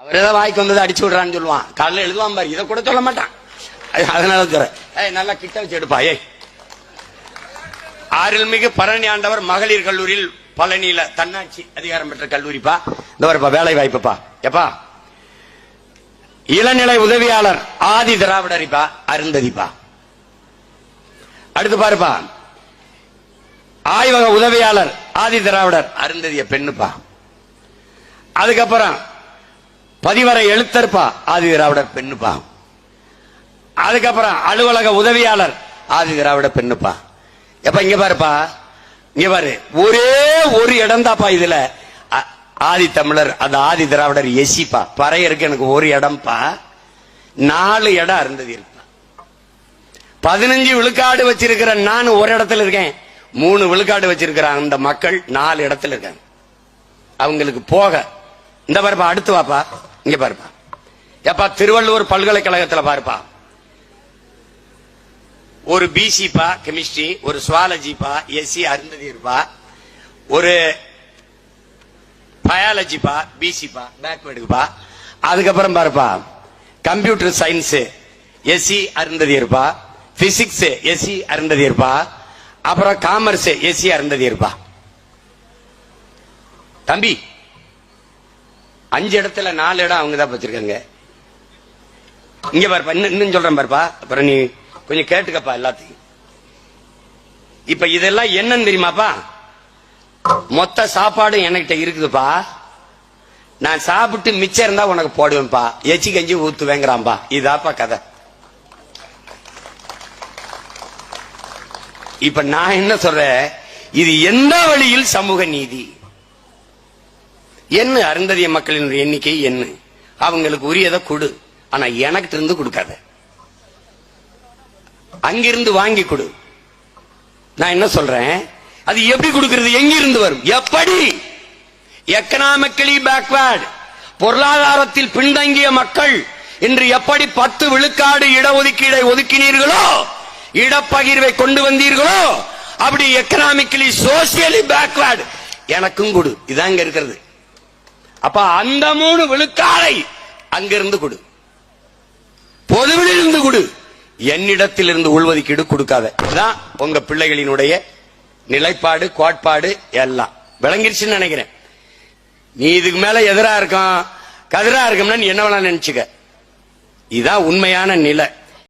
அவர் ஏதாவது வாய்க்கு வந்ததை அடிச்சு விடுறான்னு சொல்லுவான். காலையில் எழுதுவான் பாரு, இதை கூட சொல்ல மாட்டான். அதனால சொல்றேன், நல்லா கிட்ட வச்சு எடுப்பா. அருள்மிகு பழனி ஆண்டவர் மகளிர் கல்லூரியில் பழனியில தன்னாட்சி அதிகாரம் பெற்ற கல்லூரிப்பா. இந்த வரப்பா வேலை வாய்ப்புப்பா. எப்பா இளநிலை உதவியாளர் ஆதி திராவிடரிப்பா அருந்ததிப்பா. அடுத்து பாருப்பா, ஆய்வக உதவியாளர் ஆதி திராவிடர் அருந்ததிய பெண்ணுப்பா. அதுக்கப்புறம் பதிவரை எழுத்தர்ப்பா ஆதி திராவிடர் பெண்ணுப்பா. அதுக்கப்புறம் அலுவலக உதவியாளர் ஆதி திராவிட பெண்ணுப்பா. எப்ப இங்க பாருப்பா, இங்க பாரு, ஒரே ஒரு இடம் தாப்பா இதுல ஆதி தமிழர், அந்த ஆதி திராவிடர் எசிப்பா. பறையருக்கு எனக்கு ஒரு இடம்பா, 4 இடம் அருந்ததி இருப்பா. 15 விழுக்காடு வச்சிருக்கிற நான் ஒரு இடத்துல இருக்கேன், 3 விழுக்காடு வச்சிருக்கிற அந்த மக்கள் 4 இடத்துல இருக்காங்க. அவங்களுக்கு போக இந்த பாருப்பா, அடுத்து வாப்பா, இங்க பாருப்பா. எப்பா திருவள்ளுவர் பல்கலைக்கழகத்துல பாருப்பா, ஒரு பிசிப்பா கெமிஸ்ட்ரி, ஒரு சுவாலஜிப்பா எஸ்சி அருந்ததி இருப்பா, ஒரு பயாலஜிப்பா பிசிப்பா பேக்வேர்டுப்பா. அதுக்கப்புறம் பாருப்பா கம்ப்யூட்டர் சயின்ஸ் எஸ்சி அருந்ததி இருப்பா, பிசிக்ஸ் எஸ்சி அருந்ததி இருப்பா, அப்புறம் காமர்ஸ் எஸ்சி அருந்ததி இருப்பா. தம்பி 5 இடத்துல 4 இடம் அவங்க தான் வச்சிருக்காங்க. இங்க பாருப்பா, இன்னும் சொல்றேன் பாருப்பா, அப்புறம் நீ கொஞ்சம் கேட்டுக்கப்பா எல்லாத்தையும். இப்ப இதெல்லாம் என்னன்னு தெரியுமாப்பா? மொத்த சாப்பாடு என்கிட்ட இருக்குதுப்பா, நான் சாப்பிட்டு மிச்சம் இருந்தா உனக்கு போடுவேன்பா, எச்சி கஞ்சி ஊத்துவேங்கிறான்பா. இதாப்பா கதை. இப்ப நான் என்ன சொல்றேன், இது எந்த வழியில் சமூக நீதி? என்ன அருந்ததிய மக்களின் எண்ணிக்கை என்ன, அவங்களுக்கு உரியதை கொடு, ஆனா எனக்கு இருந்து கொடுக்காத, அங்கிருந்து வாங்கி கொடு. நான் என்ன சொல்றேன், அது எப்படி கொடுக்கிறது, எங்கிருந்து வரும், எப்படி? எக்கனாமிக்கலி பேக்வர்ட், பொருளாதாரத்தில் பின்தங்கிய மக்கள் இன்று எப்படி 10 விழுக்காடு இடஒதுக்கீடை ஒதுக்கினீர்களோ, இடப்பகிர்வை கொண்டு வந்தீர்களோ, அப்படி எக்கனாமிக்கலி சோசியலி பேக்வர்ட் எனக்கும் கொடு. இதான் இங்க இருக்கிறது. அப்ப அந்த 3 விழுக்காடை அங்கிருந்து கொடு, பொதுவிலிருந்து கொடு, என்னிடத்தில் இருந்து உள்ஒதுக்கீடு கொடுக்காத. இதுதான் உங்க பிள்ளைகளினுடைய நிலைப்பாடு, கோட்பாடு எல்லாம் விளங்கிருச்சுன்னு நினைக்கிறேன். நீ இதுக்கு மேல எதிரா இருக்கும் கதிரா இருக்கும்னா நீ என்ன வேணா நினைச்சுக்க. இதுதான் உண்மையான நிலை.